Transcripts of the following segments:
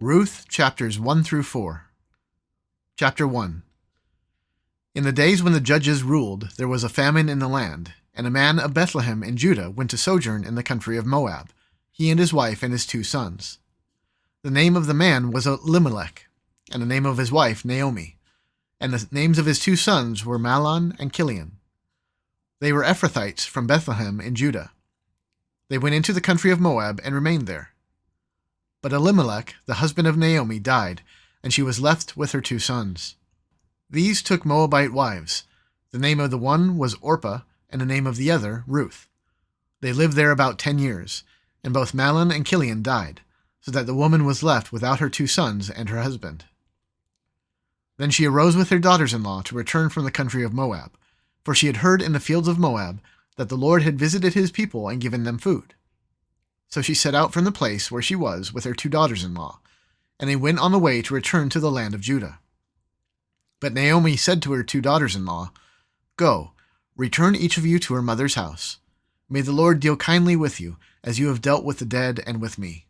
Ruth, chapters 1 through 4. Chapter 1. In the days when the judges ruled, there was a famine in the land, and a man of Bethlehem in Judah went to sojourn in the country of Moab, he and his wife and his 2 sons. The name of the man was Elimelech, and the name of his wife Naomi, and the names of his 2 sons were Mahlon and Chilion. They were Ephrathites from Bethlehem in Judah. They went into the country of Moab and remained there. But Elimelech, the husband of Naomi, died, and she was left with her 2 sons. These took Moabite wives. The name of the one was Orpah, and the name of the other Ruth. They lived there about 10 years, and both Mahlon and Chilion died, so that the woman was left without her 2 sons and her husband. Then she arose with her daughters-in-law to return from the country of Moab, for she had heard in the fields of Moab that the Lord had visited his people and given them food. So she set out from the place where she was with her 2 daughters-in-law, and they went on the way to return to the land of Judah. But Naomi said to her 2 daughters-in-law, "Go, return each of you to her mother's house. May the Lord deal kindly with you, as you have dealt with the dead and with me.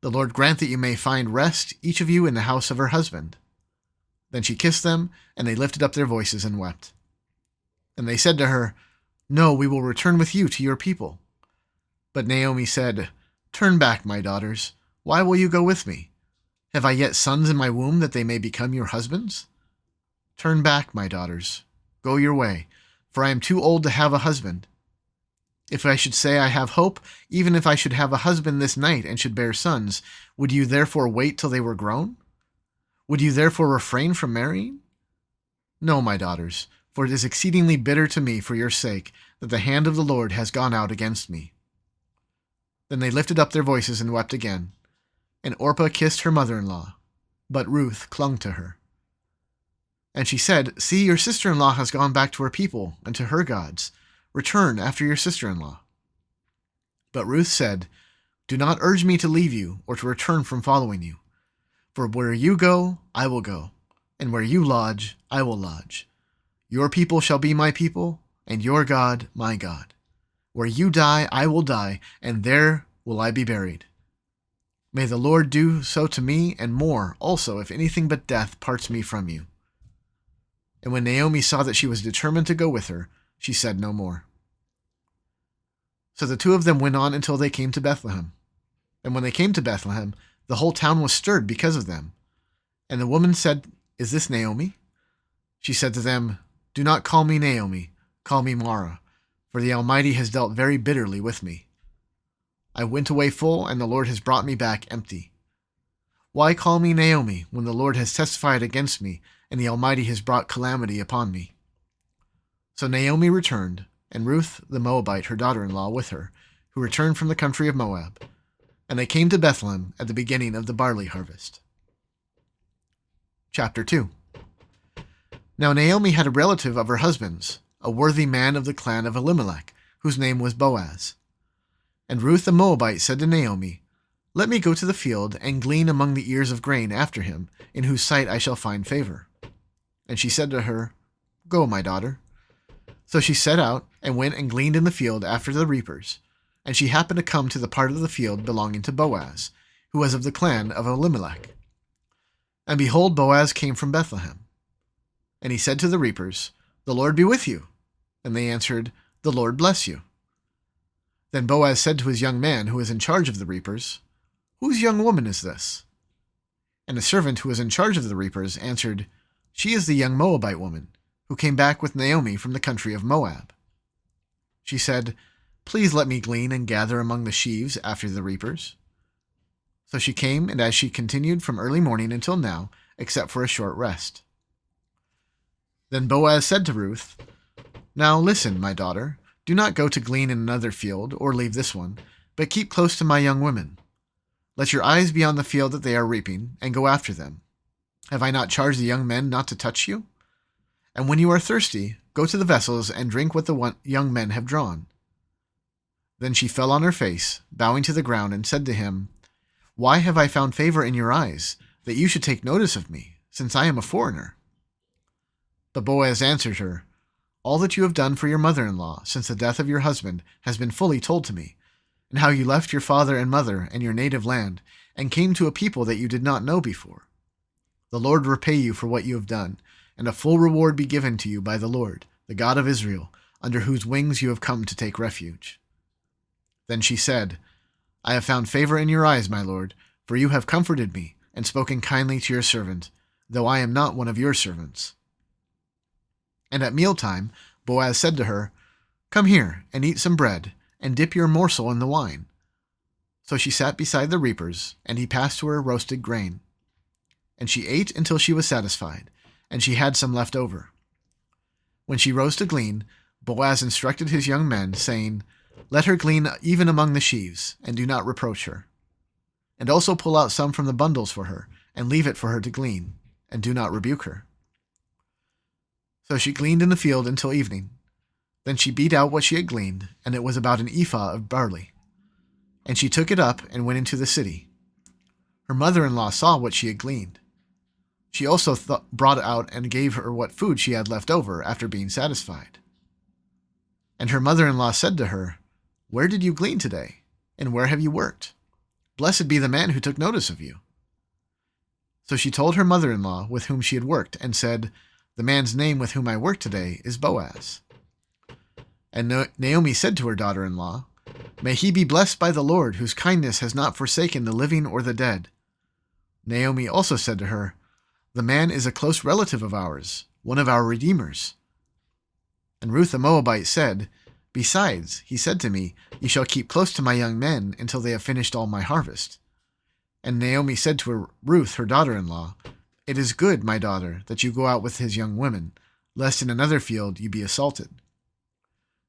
The Lord grant that you may find rest, each of you in the house of her husband." Then she kissed them, and they lifted up their voices and wept. And they said to her, "No, we will return with you to your people." But Naomi said, "Turn back, my daughters. Why will you go with me? Have I yet sons in my womb that they may become your husbands? Turn back, my daughters. Go your way, for I am too old to have a husband. If I should say I have hope, even if I should have a husband this night and should bear sons, would you therefore wait till they were grown? Would you therefore refrain from marrying? No, my daughters, for it is exceedingly bitter to me for your sake that the hand of the Lord has gone out against me." Then they lifted up their voices and wept again. And Orpah kissed her mother-in-law, but Ruth clung to her. And she said, "See, your sister-in-law has gone back to her people and to her gods. Return after your sister-in-law." But Ruth said, "Do not urge me to leave you or to return from following you. For where you go, I will go, and where you lodge, I will lodge. Your people shall be my people, and your God my God. Where you die, I will die, and there will I be buried. May the Lord do so to me, and more also, if anything but death parts me from you." And when Naomi saw that she was determined to go with her, she said no more. So the 2 of them went on until they came to Bethlehem. And when they came to Bethlehem, the whole town was stirred because of them. And the woman said, "Is this Naomi?" She said to them, "Do not call me Naomi, call me Mara, for the Almighty has dealt very bitterly with me. I went away full, and the Lord has brought me back empty. Why call me Naomi, when the Lord has testified against me, and the Almighty has brought calamity upon me?" So Naomi returned, and Ruth the Moabite, her daughter-in-law, with her, who returned from the country of Moab, and they came to Bethlehem at the beginning of the barley harvest. Chapter 2. Now Naomi had a relative of her husband's, a worthy man of the clan of Elimelech, whose name was Boaz. And Ruth the Moabite said to Naomi, "Let me go to the field and glean among the ears of grain after him, in whose sight I shall find favor." And she said to her, "Go, my daughter." So she set out and went and gleaned in the field after the reapers. And she happened to come to the part of the field belonging to Boaz, who was of the clan of Elimelech. And behold, Boaz came from Bethlehem. And he said to the reapers, "The Lord be with you." And they answered, "The Lord bless you." Then Boaz said to his young man who was in charge of the reapers, "Whose young woman is this?" And the servant who was in charge of the reapers answered, "She is the young Moabite woman, who came back with Naomi from the country of Moab." She said, "Please let me glean and gather among the sheaves after the reapers." So she came, and as she continued from early morning until now, except for a short rest. Then Boaz said to Ruth, "Now listen, my daughter, do not go to glean in another field, or leave this one, but keep close to my young women. Let your eyes be on the field that they are reaping, and go after them. Have I not charged the young men not to touch you? And when you are thirsty, go to the vessels and drink what the young men have drawn." Then she fell on her face, bowing to the ground, and said to him, "Why have I found favor in your eyes, that you should take notice of me, since I am a foreigner?" But Boaz answered her, "All that you have done for your mother-in-law since the death of your husband has been fully told to me, and how you left your father and mother and your native land, and came to a people that you did not know before. The Lord repay you for what you have done, and a full reward be given to you by the Lord, the God of Israel, under whose wings you have come to take refuge." Then she said, "I have found favor in your eyes, my lord, for you have comforted me and spoken kindly to your servant, though I am not one of your servants." And at mealtime Boaz said to her, "Come here and eat some bread, and dip your morsel in the wine." So she sat beside the reapers, and he passed to her roasted grain. And she ate until she was satisfied, and she had some left over. When she rose to glean, Boaz instructed his young men, saying, "Let her glean even among the sheaves, and do not reproach her. And also pull out some from the bundles for her, and leave it for her to glean, and do not rebuke her." So she gleaned in the field until evening. Then she beat out what she had gleaned, and it was about an ephah of barley. And she took it up and went into the city. Her mother-in-law saw what she had gleaned. She also brought out and gave her what food she had left over after being satisfied. And her mother-in-law said to her, "Where did you glean today? And where have you worked? Blessed be the man who took notice of you." So she told her mother-in-law with whom she had worked, and said, "The man's name with whom I worked today is Boaz." And Naomi said to her daughter-in-law, "May he be blessed by the Lord, whose kindness has not forsaken the living or the dead." Naomi also said to her, "The man is a close relative of ours, one of our redeemers." And Ruth the Moabite said, "Besides, he said to me, 'You shall keep close to my young men until they have finished all my harvest.'" And Naomi said to Ruth, her daughter-in-law, "It is good, my daughter, that you go out with his young women, lest in another field you be assaulted."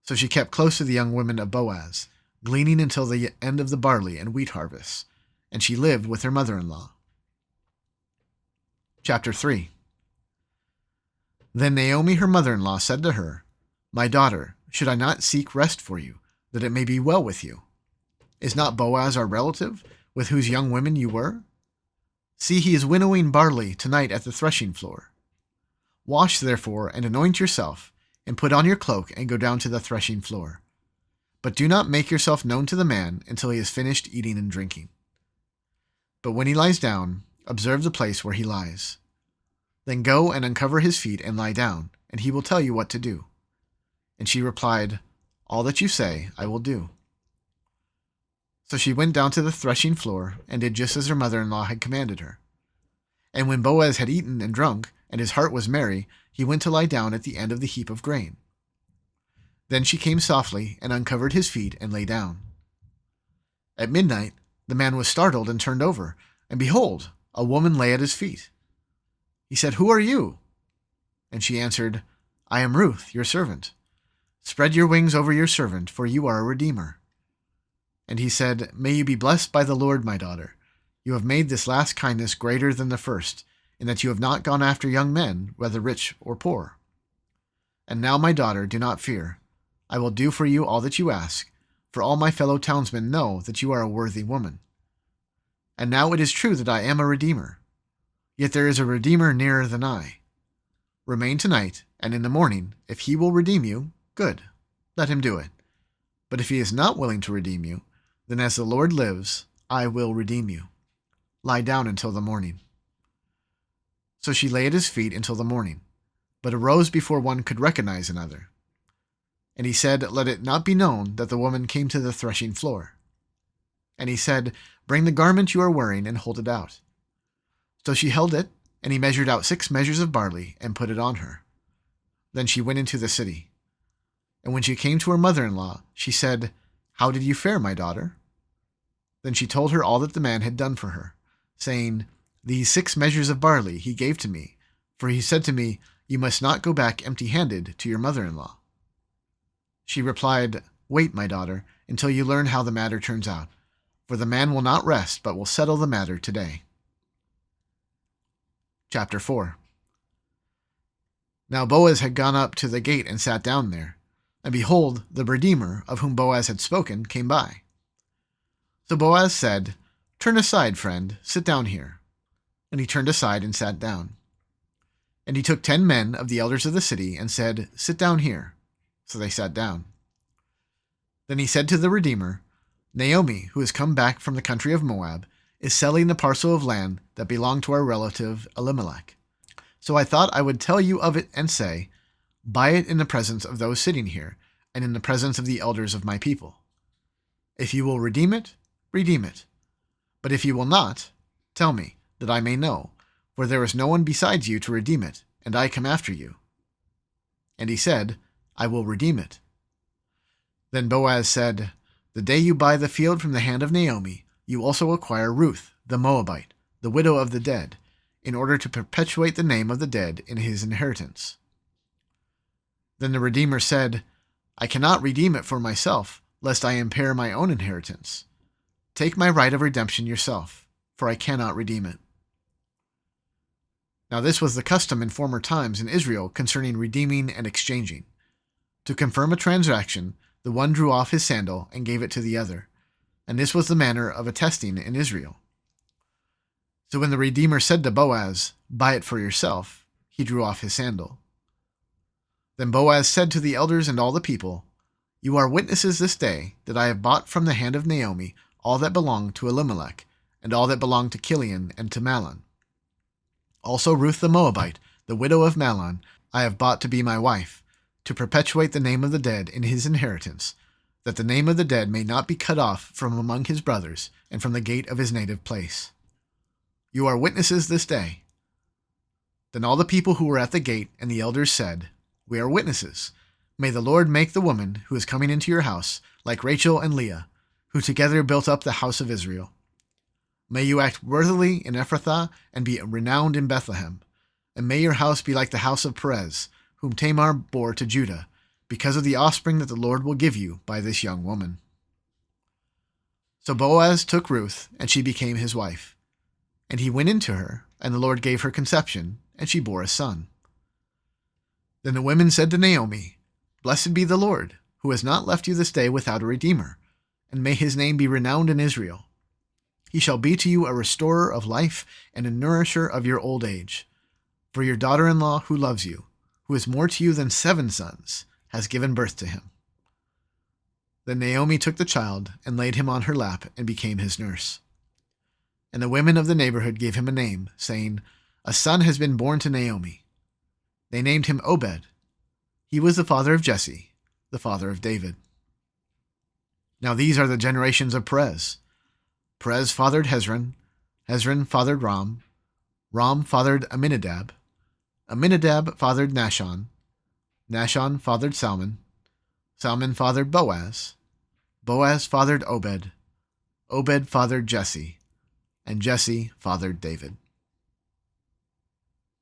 So she kept close to the young women of Boaz, gleaning until the end of the barley and wheat harvests, and she lived with her mother-in-law. Chapter 3. Then Naomi, her mother-in-law, said to her, "My daughter, should I not seek rest for you, that it may be well with you? Is not Boaz our relative, with whose young women you were? See, he is winnowing barley tonight at the threshing floor. Wash, therefore, and anoint yourself, and put on your cloak and go down to the threshing floor. But do not make yourself known to the man until he has finished eating and drinking. But when he lies down, observe the place where he lies. Then go and uncover his feet and lie down, and he will tell you what to do." And she replied, "All that you say, I will do." So she went down to the threshing floor and did just as her mother-in-law had commanded her. And when Boaz had eaten and drunk, and his heart was merry, he went to lie down at the end of the heap of grain. Then she came softly and uncovered his feet and lay down. At midnight the man was startled and turned over, and behold, a woman lay at his feet. He said, "Who are you?" And she answered, "I am Ruth, your servant. Spread your wings over your servant, for you are a redeemer." And he said, "May you be blessed by the Lord, my daughter. You have made this last kindness greater than the first, in that you have not gone after young men, whether rich or poor. And now, my daughter, do not fear. I will do for you all that you ask, for all my fellow townsmen know that you are a worthy woman. And now it is true that I am a redeemer. Yet there is a redeemer nearer than I. Remain tonight, and in the morning, if he will redeem you, good, let him do it. But if he is not willing to redeem you, then as the Lord lives, I will redeem you. Lie down until the morning." So she lay at his feet until the morning, but arose before one could recognize another. And he said, "Let it not be known that the woman came to the threshing floor." And he said, "Bring the garment you are wearing and hold it out." So she held it, and he measured out 6 measures of barley and put it on her. Then she went into the city. And when she came to her mother-in-law, she said, "How did you fare, my daughter?" Then she told her all that the man had done for her, saying, "These 6 measures of barley he gave to me, for he said to me, 'You must not go back empty-handed to your mother-in-law.'" She replied, "Wait, my daughter, until you learn how the matter turns out, for the man will not rest, but will settle the matter today." Chapter 4. Now Boaz had gone up to the gate and sat down there, and behold, the Redeemer, of whom Boaz had spoken, came by. So Boaz said, "Turn aside, friend, sit down here." And he turned aside and sat down. And he took 10 men of the elders of the city and said, "Sit down here." So they sat down. Then he said to the Redeemer, "Naomi, who has come back from the country of Moab, is selling the parcel of land that belonged to our relative Elimelech. So I thought I would tell you of it and say, buy it in the presence of those sitting here, and in the presence of the elders of my people. If you will redeem it, redeem it. But if you will not, tell me, that I may know, for there is no one besides you to redeem it, and I come after you. And he said, I will redeem it. Then Boaz said, the day you buy the field from the hand of Naomi, you also acquire Ruth, the Moabite, the widow of the dead, in order to perpetuate the name of the dead in his inheritance. Then the Redeemer said, I cannot redeem it for myself, lest I impair my own inheritance. Take my right of redemption yourself, for I cannot redeem it. Now this was the custom in former times in Israel concerning redeeming and exchanging. To confirm a transaction, the one drew off his sandal and gave it to the other, and this was the manner of attesting in Israel. So when the Redeemer said to Boaz, buy it for yourself, he drew off his sandal. Then Boaz said to the elders and all the people, you are witnesses this day that I have bought from the hand of Naomi all that belonged to Elimelech, and all that belonged to Chilion and to Mahlon. Also Ruth the Moabite, the widow of Mahlon, I have bought to be my wife, to perpetuate the name of the dead in his inheritance, that the name of the dead may not be cut off from among his brothers and from the gate of his native place. You are witnesses this day. Then all the people who were at the gate and the elders said, we are witnesses. May the Lord make the woman who is coming into your house like Rachel and Leah, who together built up the house of Israel. May you act worthily in Ephrathah and be renowned in Bethlehem, and may your house be like the house of Perez, whom Tamar bore to Judah, because of the offspring that the Lord will give you by this young woman. So Boaz took Ruth, and she became his wife. And he went into her, and the Lord gave her conception, and she bore a son. Then the women said to Naomi, blessed be the Lord, who has not left you this day without a redeemer, and may his name be renowned in Israel. He shall be to you a restorer of life and a nourisher of your old age. For your daughter-in-law who loves you, who is more to you than 7 sons, has given birth to him. Then Naomi took the child and laid him on her lap and became his nurse. And the women of the neighborhood gave him a name, saying, a son has been born to Naomi. They named him Obed. He was the father of Jesse, the father of David. Now these are the generations of Perez. Perez fathered Hezron. Hezron fathered Ram. Ram fathered Amminadab. Amminadab fathered Nahshon. Nahshon fathered Salmon. Salmon fathered Boaz. Boaz fathered Obed. Obed fathered Jesse. And Jesse fathered David.